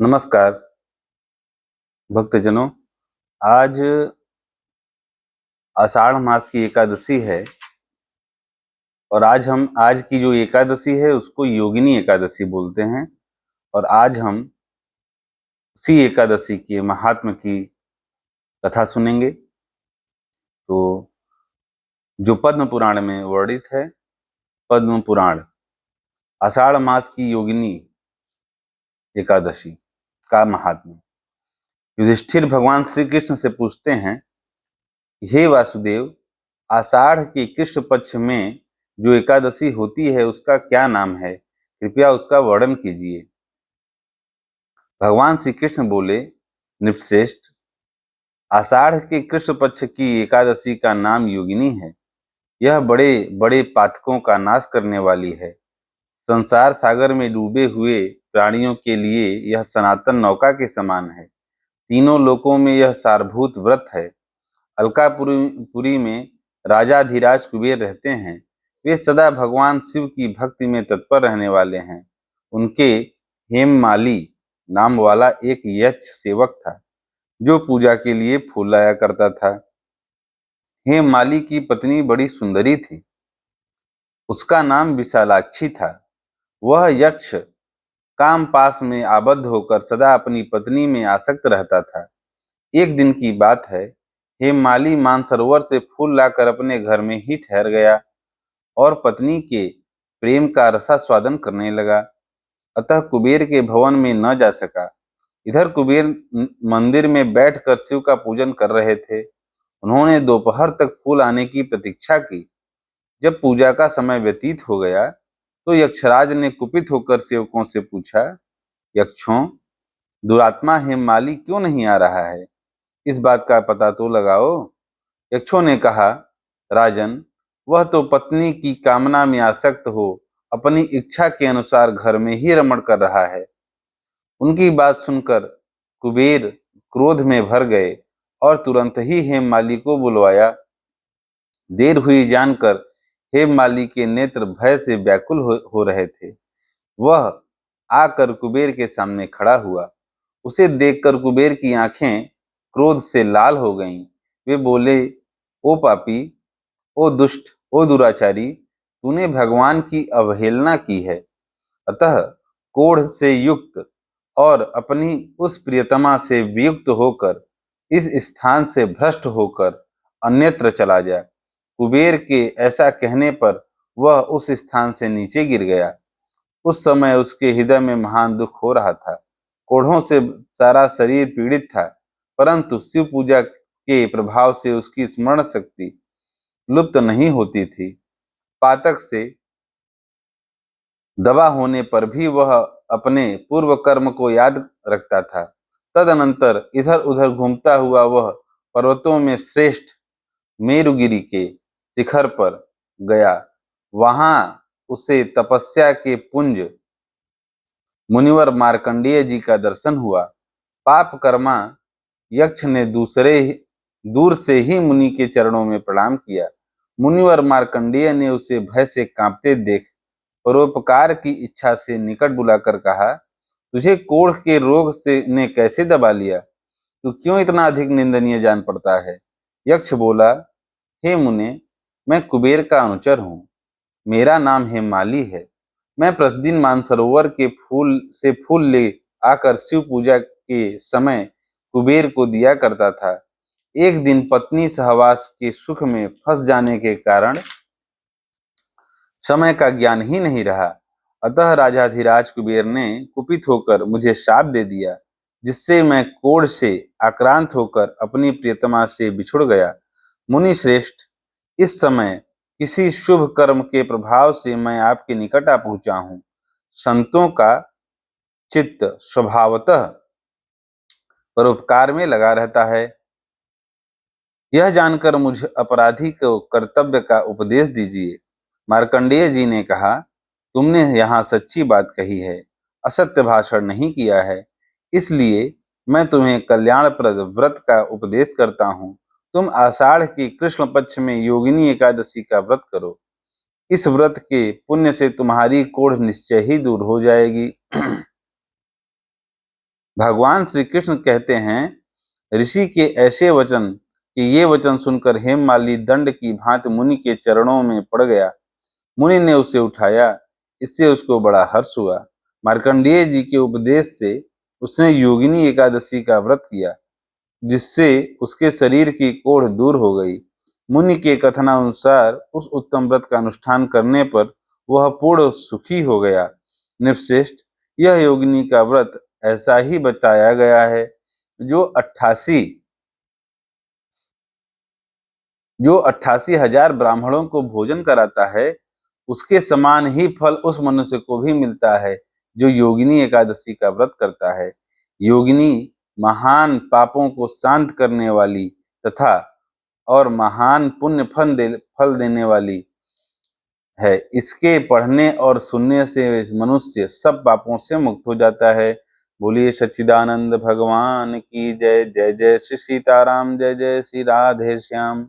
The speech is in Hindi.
नमस्कार भक्तजनों। आज आषाढ़ मास की एकादशी है और आज की जो एकादशी है उसको योगिनी एकादशी बोलते हैं। और आज हम उसी एकादशी के महात्म की कथा सुनेंगे। तो जो पद्म पुराण में वर्णित है, पद्म पुराण आषाढ़ मास की योगिनी एकादशी का महात्म्य। युधिष्ठिर भगवान श्री कृष्ण से पूछते हैं, हे वासुदेव, आषाढ़ के कृष्ण पक्ष में जो एकादशी होती है उसका क्या नाम है? कृपया उसका वर्णन कीजिए। भगवान श्री कृष्ण बोले, नृपश्रेष्ठ, आषाढ़ के कृष्ण पक्ष की एकादशी का नाम योगिनी है। यह बड़े बड़े पातकों का नाश करने वाली है। संसार सागर में डूबे हुए प्राणियों के लिए यह सनातन नौका के समान है। तीनों लोकों में यह सारभूत व्रत है। अलकापुरी में राजाधिराज कुबेर रहते हैं। वे सदा भगवान शिव की भक्ति में तत्पर रहने वाले हैं। उनके हेममाली नाम वाला एक यक्ष सेवक था जो पूजा के लिए फूल लाया करता था। हेममाली की पत्नी बड़ी सुंदरी थी। उसका नाम विशालाक्षी था। वह यक्ष काम पास में आबद्ध होकर सदा अपनी पत्नी में आसक्त रहता था। एक दिन की बात है, हेममाली मानसरोवर से फूल लाकर अपने घर में ही ठहर गया और पत्नी के प्रेम का रसास्वादन करने लगा। अतः कुबेर के भवन में न जा सका। इधर कुबेर मंदिर में बैठकर शिव का पूजन कर रहे थे। उन्होंने दोपहर तक फूल आने की प्रतीक्षा की। जब पूजा का समय व्यतीत हो गया तो यक्षराज ने कुपित होकर सेवकों से पूछा, यक्षों, दुरात्मा हेममाली क्यों नहीं आ रहा है? इस बात का पता तो लगाओ। यक्षों ने कहा, राजन, वह तो पत्नी की कामना में आसक्त हो अपनी इच्छा के अनुसार घर में ही रमण कर रहा है। उनकी बात सुनकर कुबेर क्रोध में भर गए और तुरंत ही हेममाली को बुलवाया। देर हुई जानकर हेममाली के नेत्र भय से व्याकुल हो रहे थे। वह आकर कुबेर के सामने खड़ा हुआ। उसे देखकर कुबेर की आंखें क्रोध से लाल हो गईं। वे बोले, ओ पापी, ओ दुष्ट, ओ दुराचारी, तूने भगवान की अवहेलना की है। अतः कोढ़ से युक्त और अपनी उस प्रियतमा से वियुक्त होकर इस स्थान से भ्रष्ट होकर अन्यत्र चला जा। कुबेर के ऐसा कहने पर वह उस स्थान से नीचे गिर गया। उस समय उसके हृदय में महान दुख हो रहा था। कोढ़ों से सारा शरीर पीड़ित था, परंतु शिव पूजा के प्रभाव से उसकी स्मरण शक्ति लुप्त नहीं होती थी। पातक से दबा होने पर भी वह अपने पूर्व कर्म को याद रखता था। तदनंतर इधर उधर घूमता हुआ वह पर्वतों में श्रेष्ठ मेरुगिरी के शिखर पर गया। वहां उसे तपस्या के पुंज मुनिवर मार्कंडेय जी का दर्शन हुआ। पाप कर्मा यक्ष ने दूर से ही मुनि के चरणों में प्रणाम किया। मुनिवर मार्कंडेय ने उसे भय से कांपते देख परोपकार की इच्छा से निकट बुलाकर कहा, तुझे कोढ़ के रोग से ने कैसे दबा लिया? तू क्यों इतना अधिक निंदनीय जान पड़ता है? यक्ष बोला, हे मुने, मैं कुबेर का अनुचर हूँ। मेरा नाम हेममाली है। मैं प्रतिदिन मानसरोवर के फूल ले आकर शिव पूजा के समय कुबेर को दिया करता था। एक दिन पत्नी सहवास के सुख में फंस जाने के कारण समय का ज्ञान ही नहीं रहा। अतः राजाधिराज कुबेर ने कुपित होकर मुझे शाप दे दिया, जिससे मैं कोढ़ से आक्रांत होकर अपनी प्रियतमा से बिछुड़ गया। मुनि श्रेष्ठ, इस समय किसी शुभ कर्म के प्रभाव से मैं आपके निकट आ पहुंचा हूं। संतों का चित्त स्वभावतः परोपकार में लगा रहता है। यह जानकर मुझ अपराधी को कर्तव्य का उपदेश दीजिए। मार्कंडेय जी ने कहा, तुमने यहाँ सच्ची बात कही है, असत्य भाषण नहीं किया है, इसलिए मैं तुम्हें कल्याणप्रद व्रत का उपदेश करता हूँ। तुम आषाढ़ की कृष्ण पक्ष में योगिनी एकादशी का व्रत करो। इस व्रत के पुण्य से तुम्हारी कोढ़ निश्चय ही दूर हो जाएगी। भगवान श्री कृष्ण कहते हैं, ऋषि के ऐसे वचन कि ये वचन सुनकर हेममाली दंड की भांति मुनि के चरणों में पड़ गया। मुनि ने उसे उठाया, इससे उसको बड़ा हर्ष हुआ। मार्कंडेय जी के उपदेश से उसने योगिनी एकादशी का व्रत किया, जिससे उसके शरीर की कोढ़ दूर हो गई। मुनि के कथनानुसार उस उत्तम व्रत का अनुष्ठान करने पर वह पूर्ण सुखी हो गया। निपश्रेष्ठ, यह योगिनी का व्रत ऐसा ही बताया गया है, जो 88,000 ब्राह्मणों को भोजन कराता है, उसके समान ही फल उस मनुष्य को भी मिलता है जो योगिनी एकादशी का व्रत करता है। योगिनी महान पापों को शांत करने वाली तथा और महान पुण्य फल देने वाली है। इसके पढ़ने और सुनने से मनुष्य सब पापों से मुक्त हो जाता है। बोलिए सच्चिदानंद भगवान की जय। जय जय श्री सीताराम, जय जय श्री राधे श्याम।